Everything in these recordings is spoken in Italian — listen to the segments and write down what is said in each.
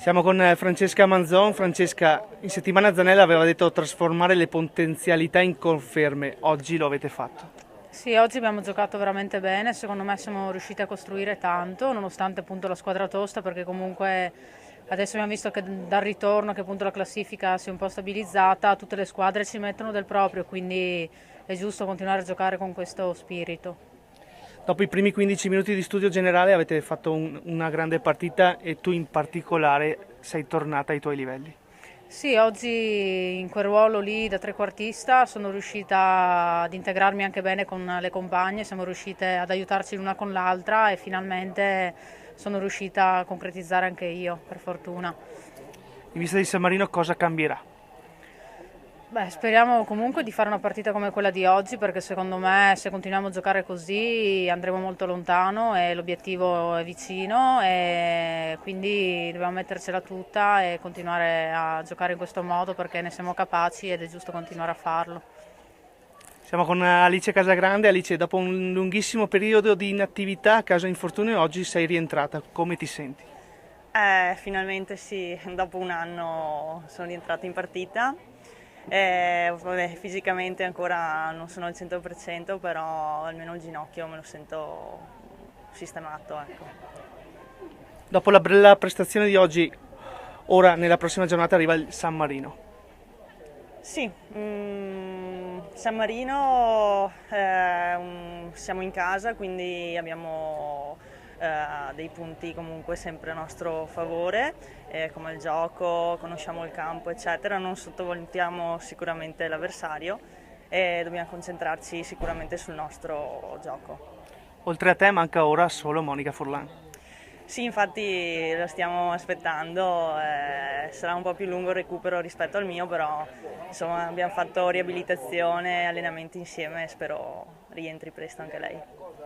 Siamo con Francesca Manzon. Francesca, in settimana Zanella aveva detto trasformare le potenzialità in conferme, oggi lo avete fatto. Sì, oggi abbiamo giocato veramente bene, secondo me siamo riusciti a costruire tanto, nonostante appunto la squadra tosta, perché comunque adesso abbiamo visto che dal ritorno, che appunto la classifica si è un po' stabilizzata, tutte le squadre ci mettono del proprio, quindi è giusto continuare a giocare con questo spirito. Dopo i primi 15 minuti di studio generale avete fatto una grande partita e tu in particolare sei tornata ai tuoi livelli. Sì, oggi in quel ruolo lì da trequartista sono riuscita ad integrarmi anche bene con le compagne, siamo riuscite ad aiutarci l'una con l'altra e finalmente sono riuscita a concretizzare anche io, per fortuna. In vista di San Marino cosa cambierà? Beh, speriamo comunque di fare una partita come quella di oggi perché secondo me se continuiamo a giocare così andremo molto lontano e l'obiettivo è vicino e quindi dobbiamo mettercela tutta e continuare a giocare in questo modo perché ne siamo capaci ed è giusto continuare a farlo. Siamo con Alice Casagrande. Alice, dopo un lunghissimo periodo di inattività a causa infortunio, oggi sei rientrata. Come ti senti? Finalmente sì, dopo un anno sono rientrata in partita. Vabbè, fisicamente ancora non sono al 100%, però almeno il ginocchio me lo sento sistemato, ecco. Dopo la bella prestazione di oggi, ora nella prossima giornata arriva il San Marino. Sì, San Marino siamo in casa, quindi abbiamo dei punti comunque sempre a nostro favore, come il gioco, conosciamo il campo, eccetera. Non sottovalutiamo sicuramente l'avversario e dobbiamo concentrarci sicuramente sul nostro gioco. Oltre a te manca ora solo Monica Furlan. Sì, infatti lo stiamo aspettando, sarà un po' più lungo il recupero rispetto al mio, però insomma abbiamo fatto riabilitazione, allenamenti insieme e spero rientri presto anche lei.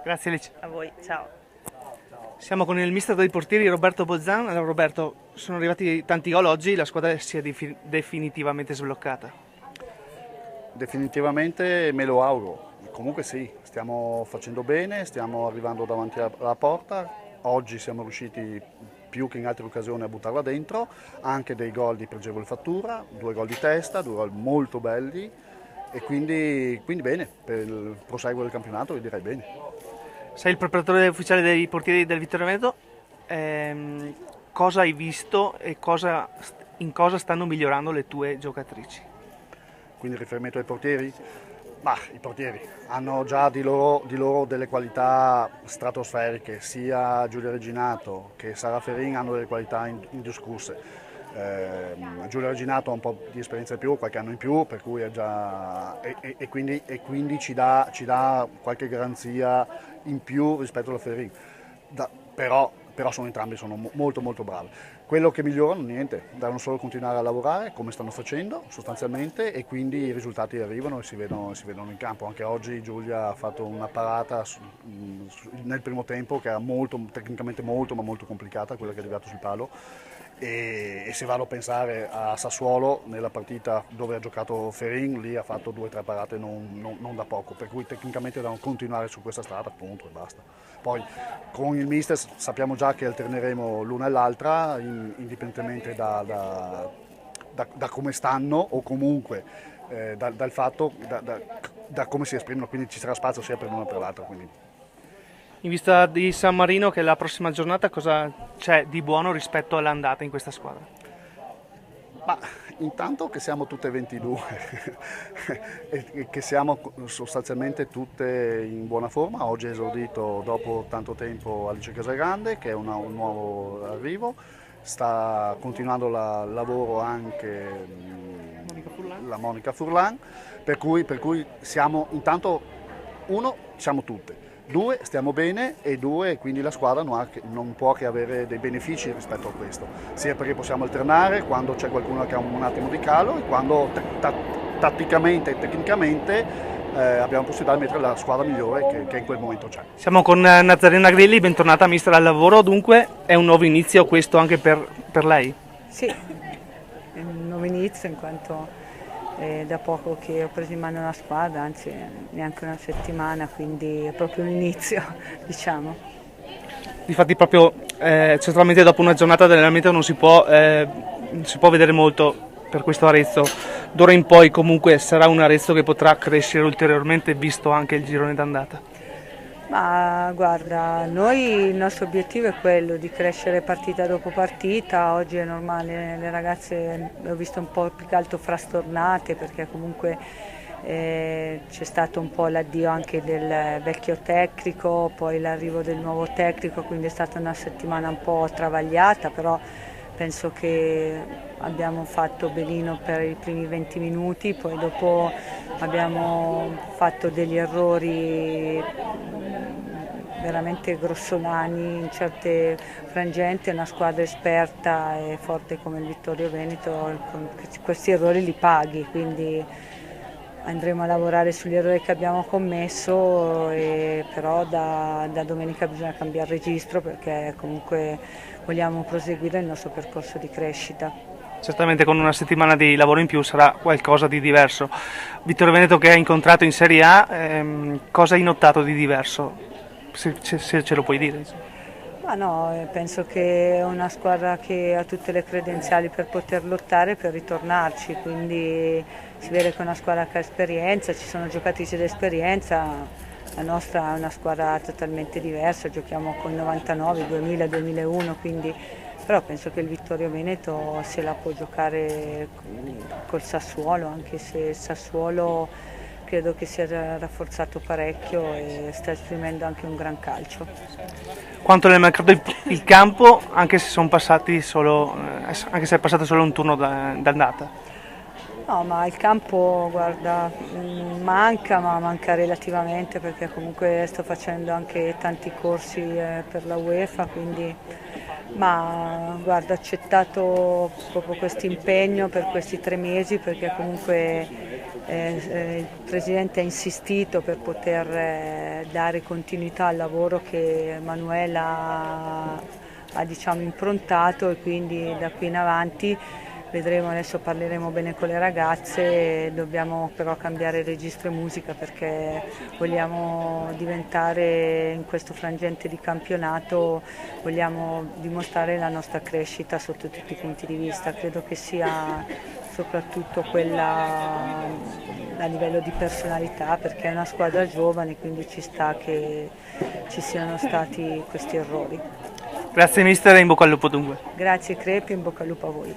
Grazie Alice. A voi, ciao. Siamo con il mister dei portieri Roberto Bozzan. Allora, Roberto, sono arrivati tanti gol oggi, la squadra si è definitivamente sbloccata. Definitivamente me lo auguro. Comunque sì, stiamo facendo bene, stiamo arrivando davanti alla porta. Oggi siamo riusciti più che in altre occasioni a buttarla dentro, anche dei gol di pregevole fattura, 2 gol di testa, 2 gol molto belli e quindi bene, per il proseguo del campionato io direi bene. Sei il preparatore ufficiale dei portieri del Vittorio Veneto. Cosa hai visto e in cosa stanno migliorando le tue giocatrici? Quindi il riferimento ai portieri? Ma i portieri hanno già di loro delle qualità stratosferiche, sia Giulia Reginato che Sara Ferin hanno delle qualità indiscusse. Giulia Reginato ha un po' di esperienza in più, qualche anno in più, per cui è già, e quindi ci dà qualche garanzia in più rispetto alla Ferin. Però sono entrambi molto molto bravi. Quello che migliorano, niente, devono solo continuare a lavorare come stanno facendo sostanzialmente e quindi i risultati arrivano e si vedono in campo. Anche oggi Giulia ha fatto una parata nel primo tempo che era tecnicamente molto ma molto complicata, quella che è arrivata sul palo. E se vado a pensare a Sassuolo, nella partita dove ha giocato Ferin, lì ha fatto 2 o 3 parate non da poco, per cui tecnicamente devono continuare su questa strada, punto e basta. Poi con il mister sappiamo già che alterneremo l'una e l'altra, indipendentemente da come stanno o comunque dal fatto, da come si esprimono, quindi ci sarà spazio sia per l'una che per l'altra. Quindi. In vista di San Marino, che è la prossima giornata, cosa c'è di buono rispetto all'andata in questa squadra? Ma intanto che siamo tutte 22 e che siamo sostanzialmente tutte in buona forma. Oggi è esordito dopo tanto tempo Alice Casagrande, che è un nuovo arrivo. Sta continuando il lavoro anche la Monica Furlan, per cui siamo intanto, uno, siamo tutte. 2, stiamo bene e 2, quindi la squadra non può che avere dei benefici rispetto a questo, sia perché possiamo alternare quando c'è qualcuno che ha un attimo di calo e quando tatticamente e tecnicamente abbiamo possibilità di mettere la squadra migliore che in quel momento c'è. Siamo con Nazarena Grilli, bentornata mister al lavoro. Dunque è un nuovo inizio questo anche per lei? Sì, è un nuovo inizio in quanto da poco che ho preso in mano la squadra, anzi neanche una settimana, quindi è proprio un inizio, diciamo. Difatti proprio certamente dopo una giornata di allenamento non si può vedere molto per questo Arezzo. D'ora in poi comunque sarà un Arezzo che potrà crescere ulteriormente visto anche il girone d'andata. Ma guarda, noi il nostro obiettivo è quello di crescere partita dopo partita. Oggi è normale, le ragazze le ho visto un po' più che altro frastornate perché comunque c'è stato un po' l'addio anche del vecchio tecnico, poi l'arrivo del nuovo tecnico, quindi è stata una settimana un po' travagliata, però penso che abbiamo fatto benino per i primi 20 minuti, poi dopo abbiamo fatto degli errori veramente grossolani in certe frangenti. È una squadra esperta e forte come il Vittorio Veneto, con questi errori li paghi, quindi andremo a lavorare sugli errori che abbiamo commesso, però da domenica bisogna cambiare registro perché comunque vogliamo proseguire il nostro percorso di crescita. Certamente con una settimana di lavoro in più sarà qualcosa di diverso. Vittorio Veneto che hai incontrato in Serie A, cosa hai notato di diverso? Se ce lo puoi dire. Ma no, penso che è una squadra che ha tutte le credenziali per poter lottare, per ritornarci, quindi si vede che è una squadra che ha esperienza, ci sono giocatrici d'esperienza, la nostra è una squadra totalmente diversa, giochiamo con 99, 2000, 2001, quindi però penso che il Vittorio Veneto se la può giocare col Sassuolo, anche se il Sassuolo credo che sia rafforzato parecchio e sta esprimendo anche un gran calcio. Quanto nel mercato il campo, anche se è passato solo un turno d'andata? No, ma il campo, guarda, manca, ma manca relativamente perché comunque sto facendo anche tanti corsi per la UEFA, quindi ma guarda, ho accettato proprio questo impegno per questi 3 mesi perché comunque il Presidente ha insistito per poter dare continuità al lavoro che Manuela ha diciamo, improntato, e quindi da qui in avanti vedremo, adesso parleremo bene con le ragazze, dobbiamo però cambiare registro e musica perché vogliamo diventare in questo frangente di campionato, vogliamo dimostrare la nostra crescita sotto tutti i punti di vista. Credo che sia soprattutto quella a livello di personalità perché è una squadra giovane, quindi ci sta che ci siano stati questi errori. Grazie mister e in bocca al lupo dunque. Grazie Crepi, in bocca al lupo a voi.